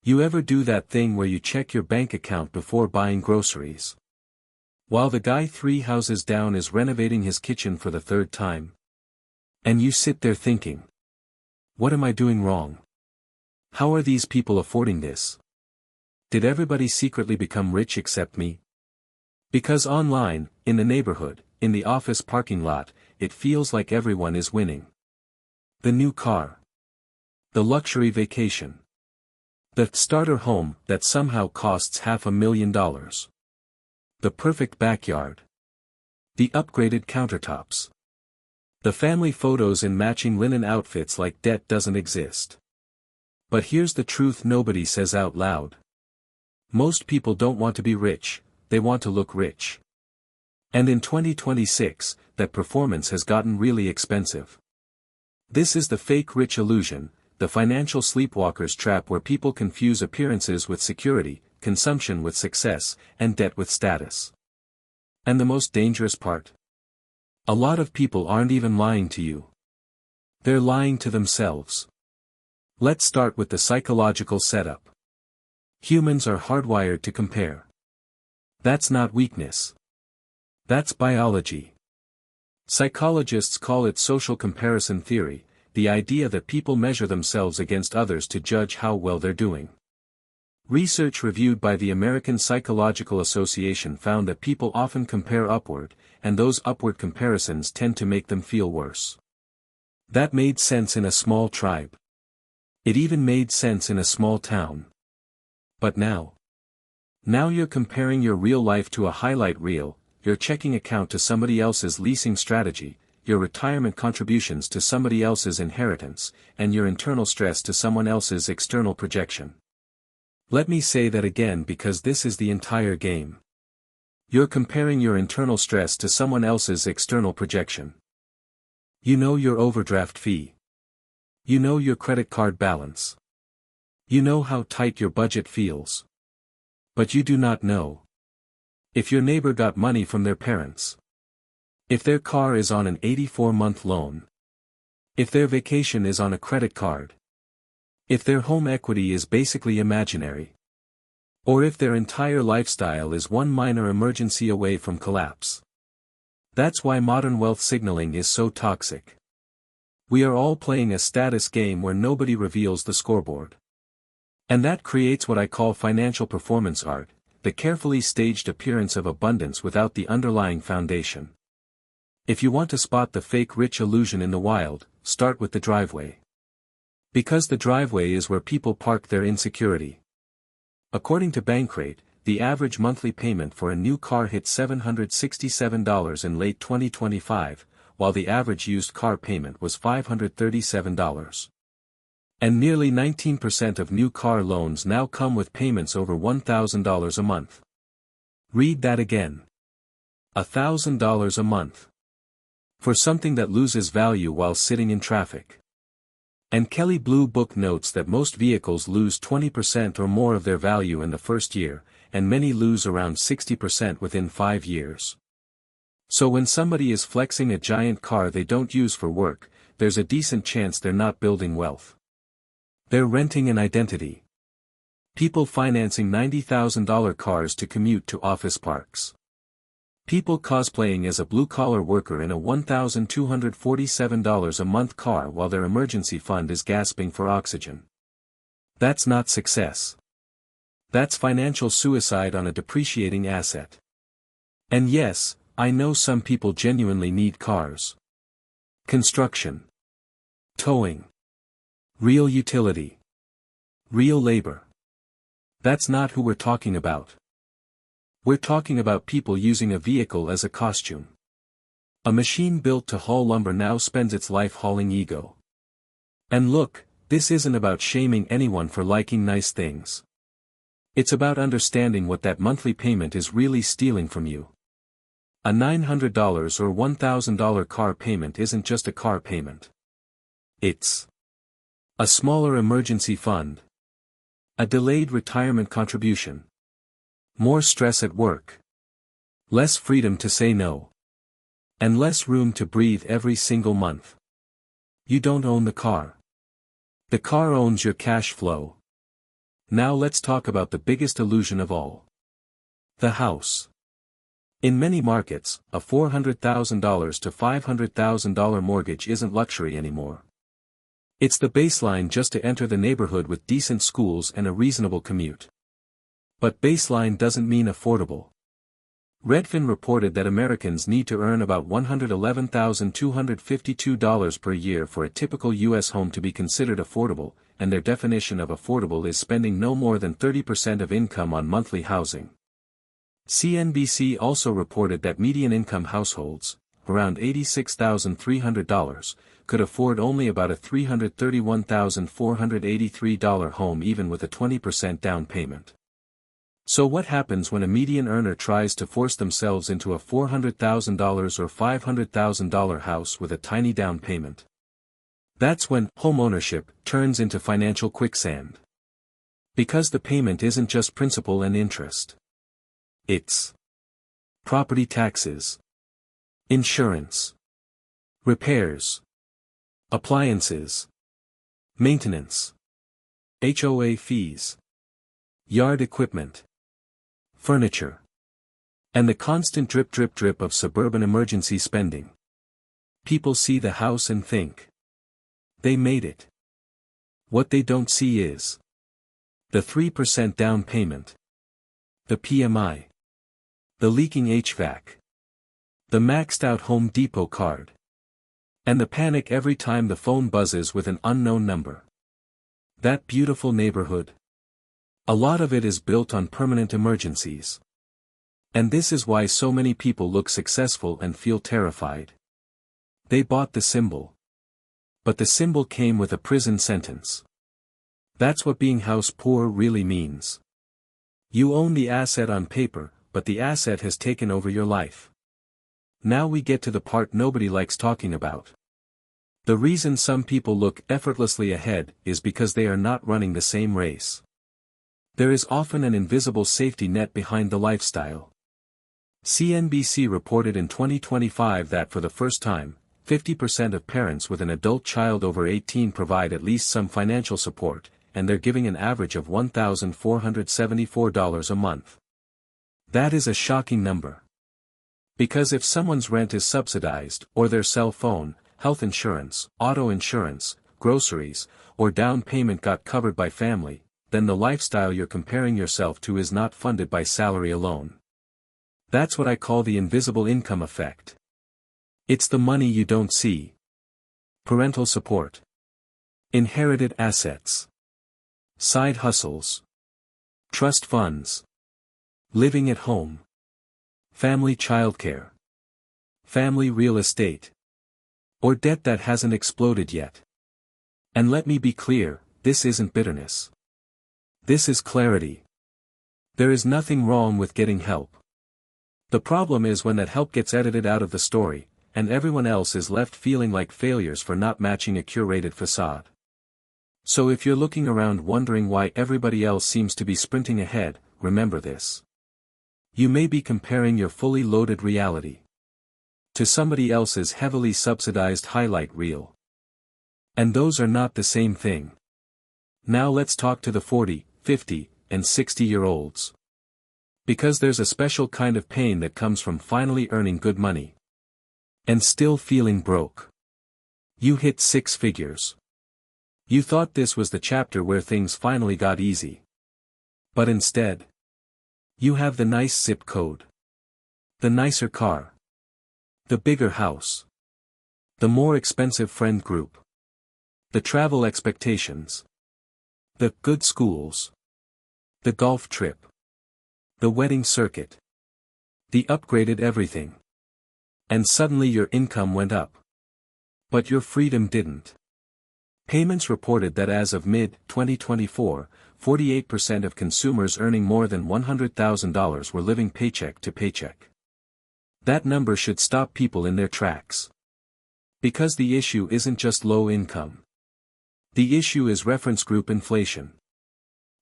You ever do that thing where you check your bank account before buying groceries? While the guy 3 houses down is renovating his kitchen for the third time. And you sit there thinking, what am I doing wrong? How are these people affording this? Did everybody secretly become rich except me? Because online, in the neighborhood, in the office parking lot, it feels like everyone is winning. The new car. The luxury vacation. The starter home that somehow costs $500,000. The perfect backyard. The upgraded countertops. The family photos in matching linen outfits like debt doesn't exist. But here's the truth nobody says out loud. Most people don't want to be rich, they want to look rich. And in 2026, that performance has gotten really expensive. This is the fake rich illusion, the financial sleepwalker's trap where people confuse appearances with security, consumption with success, and debt with status. And the most dangerous part? A lot of people aren't even lying to you. They're lying to themselves. Let's start with the psychological setup. Humans are hardwired to compare. That's not weakness. That's biology. Psychologists call it social comparison theory, the idea that people measure themselves against others to judge how well they're doing. Research reviewed by the American Psychological Association found that people often compare upward, and those upward comparisons tend to make them feel worse. That made sense in a small tribe. It even made sense in a small town. But now you're comparing your real life to a highlight reel, your checking account to somebody else's leasing strategy, your retirement contributions to somebody else's inheritance, and your internal stress to someone else's external projection. Let me say that again because this is the entire game. You're comparing your internal stress to someone else's external projection. You know your overdraft fee. You know your credit card balance. You know how tight your budget feels. But you do not know if your neighbor got money from their parents. If their car is on an 84-month loan. If their vacation is on a credit card. If their home equity is basically imaginary. Or if their entire lifestyle is one minor emergency away from collapse. That's why modern wealth signaling is so toxic. We are all playing a status game where nobody reveals the scoreboard. And that creates what I call financial performance art, the carefully staged appearance of abundance without the underlying foundation. If you want to spot the fake rich illusion in the wild, start with the driveway. Because the driveway is where people park their insecurity. According to Bankrate, the average monthly payment for a new car hit $767 in late 2025, while the average used car payment was $537. And nearly 19% of new car loans now come with payments over $1,000 a month. Read that again. $1,000 a month. For something that loses value while sitting in traffic. And Kelley Blue Book notes that most vehicles lose 20% or more of their value in the first year, and many lose around 60% within 5 years. So when somebody is flexing a giant car they don't use for work, there's a decent chance they're not building wealth. They're renting an identity. People financing $90,000 cars to commute to office parks. People cosplaying as a blue-collar worker in a $1,247 a month car while their emergency fund is gasping for oxygen. That's not success. That's financial suicide on a depreciating asset. And yes, I know some people genuinely need cars. Construction. Towing. Real utility. Real labor. That's not who we're talking about. We're talking about people using a vehicle as a costume. A machine built to haul lumber now spends its life hauling ego. And look, this isn't about shaming anyone for liking nice things. It's about understanding what that monthly payment is really stealing from you. A $900 or $1,000 car payment isn't just a car payment. It's a smaller emergency fund. A delayed retirement contribution. More stress at work. Less freedom to say no. And less room to breathe every single month. You don't own the car. The car owns your cash flow. Now let's talk about the biggest illusion of all. The house. In many markets, a $400,000 to $500,000 mortgage isn't luxury anymore. It's the baseline just to enter the neighborhood with decent schools and a reasonable commute. But baseline doesn't mean affordable. Redfin reported that Americans need to earn about $111,252 per year for a typical U.S. home to be considered affordable, and their definition of affordable is spending no more than 30% of income on monthly housing. CNBC also reported that median-income households, around $86,300, could afford only about a $331,483 home even with a 20% down payment. So what happens when a median earner tries to force themselves into a $400,000 or $500,000 house with a tiny down payment? That's when homeownership turns into financial quicksand. Because the payment isn't just principal and interest. It's property taxes, insurance, repairs, appliances, maintenance, HOA fees, yard equipment, furniture, and the constant drip of suburban emergency spending. People see the house and think, they made it. What they don't see is the 3% down payment, the PMI, the leaking HVAC, the maxed out Home Depot card, and the panic every time the phone buzzes with an unknown number. That beautiful neighborhood. A lot of it is built on permanent emergencies. And this is why so many people look successful and feel terrified. They bought the symbol. But the symbol came with a prison sentence. That's what being house poor really means. You own the asset on paper, but the asset has taken over your life. Now we get to the part nobody likes talking about. The reason some people look effortlessly ahead is because they are not running the same race. There is often an invisible safety net behind the lifestyle. CNBC reported in 2025 that for the first time, 50% of parents with an adult child over 18 provide at least some financial support, and they're giving an average of $1,474 a month. That is a shocking number. Because if someone's rent is subsidized, or their cell phone, health insurance, auto insurance, groceries, or down payment got covered by family, then the lifestyle you're comparing yourself to is not funded by salary alone. That's what I call the invisible income effect. It's the money you don't see. Parental support. Inherited assets. Side hustles. Trust funds. Living at home. Family childcare. Family real estate. Or debt that hasn't exploded yet. And let me be clear, this isn't bitterness. This is clarity. There is nothing wrong with getting help. The problem is when that help gets edited out of the story, and everyone else is left feeling like failures for not matching a curated facade. So if you're looking around wondering why everybody else seems to be sprinting ahead, remember this. You may be comparing your fully loaded reality to somebody else's heavily subsidized highlight reel. And those are not the same thing. Now let's talk to the 40, 50, and 60-year-olds. Because there's a special kind of pain that comes from finally earning good money. And still feeling broke. You hit 6 figures. You thought this was the chapter where things finally got easy. But instead, you have the nice zip code. The nicer car. The bigger house. The more expensive friend group. The travel expectations. The good schools. The golf trip. The wedding circuit. The upgraded everything. And suddenly your income went up. But your freedom didn't. Payments reported that as of mid-2024, 48% of consumers earning more than $100,000 were living paycheck to paycheck. That number should stop people in their tracks. Because the issue isn't just low income. The issue is reference group inflation.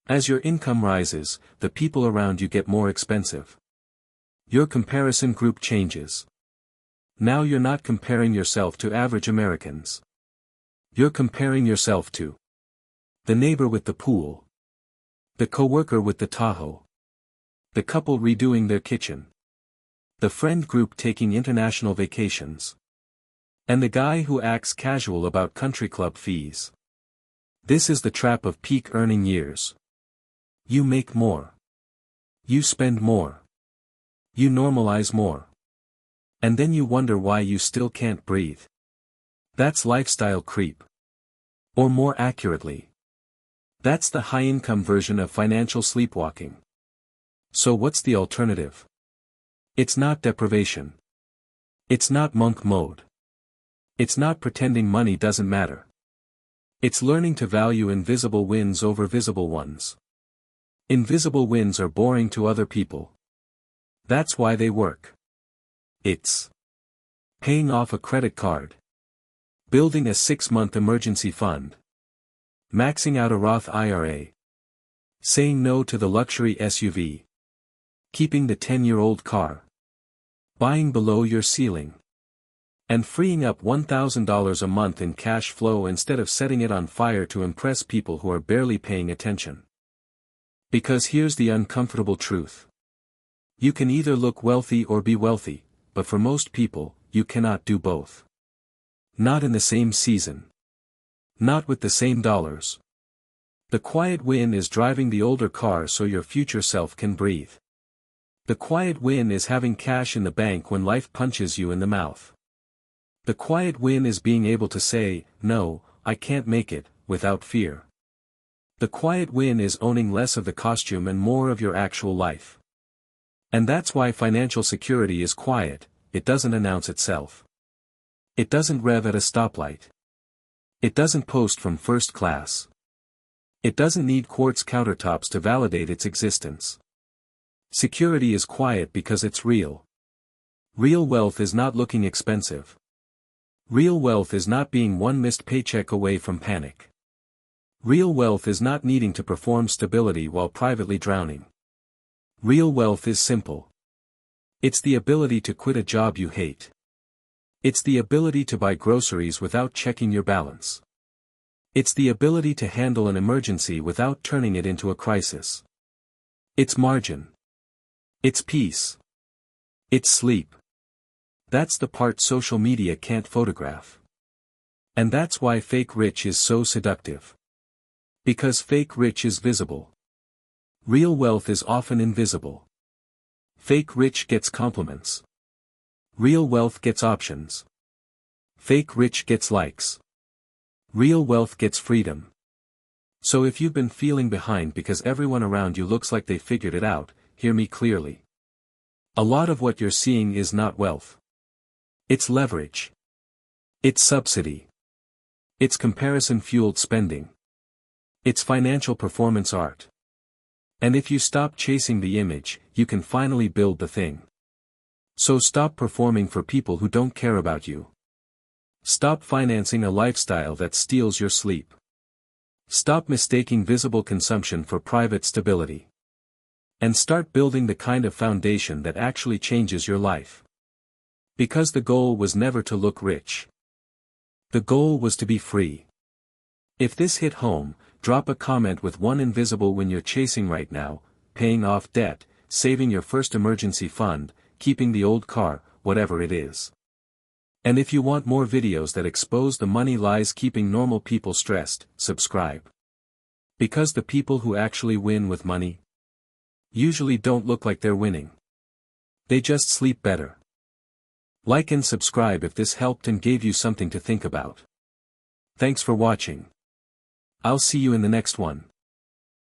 As your income rises, the people around you get more expensive. Your comparison group changes. Now you're not comparing yourself to average Americans. You're comparing yourself to the neighbor with the pool. The coworker with the Tahoe. The couple redoing their kitchen. The friend group taking international vacations. And the guy who acts casual about country club fees. This is the trap of peak earning years. You make more. You spend more. You normalize more. And then you wonder why you still can't breathe. That's lifestyle creep. Or more accurately, that's the high-income version of financial sleepwalking. So what's the alternative? It's not deprivation. It's not monk mode. It's not pretending money doesn't matter. It's learning to value invisible wins over visible ones. Invisible wins are boring to other people. That's why they work. It's paying off a credit card. Building a 6-month emergency fund. Maxing out a Roth IRA. Saying no to the luxury SUV. Keeping the 10-year-old car. Buying below your ceiling. And freeing up $1,000 a month in cash flow instead of setting it on fire to impress people who are barely paying attention. Because here's the uncomfortable truth. You can either look wealthy or be wealthy, but for most people, you cannot do both. Not in the same season. Not with the same dollars. The quiet win is driving the older car so your future self can breathe. The quiet win is having cash in the bank when life punches you in the mouth. The quiet win is being able to say, no, I can't make it, without fear. The quiet win is owning less of the costume and more of your actual life. And that's why financial security is quiet, it doesn't announce itself. It doesn't rev at a stoplight. It doesn't post from first class. It doesn't need quartz countertops to validate its existence. Security is quiet because it's real. Real wealth is not looking expensive. Real wealth is not being one missed paycheck away from panic. Real wealth is not needing to perform stability while privately drowning. Real wealth is simple. It's the ability to quit a job you hate. It's the ability to buy groceries without checking your balance. It's the ability to handle an emergency without turning it into a crisis. It's margin. It's peace. It's sleep. That's the part social media can't photograph. And that's why fake rich is so seductive. Because fake rich is visible. Real wealth is often invisible. Fake rich gets compliments. Real wealth gets options. Fake rich gets likes. Real wealth gets freedom. So if you've been feeling behind because everyone around you looks like they figured it out, hear me clearly. A lot of what you're seeing is not wealth. It's leverage. It's subsidy. It's comparison-fueled spending. It's financial performance art. And if you stop chasing the image, you can finally build the thing. So stop performing for people who don't care about you. Stop financing a lifestyle that steals your sleep. Stop mistaking visible consumption for private stability. And start building the kind of foundation that actually changes your life. Because the goal was never to look rich. The goal was to be free. If this hit home, drop a comment with one invisible win you're chasing right now: paying off debt, saving your first emergency fund, keeping the old car, whatever it is. And if you want more videos that expose the money lies keeping normal people stressed, subscribe. Because the people who actually win with money usually don't look like they're winning. They just sleep better. Like and subscribe if this helped and gave you something to think about. Thanks for watching. I'll see you in the next one.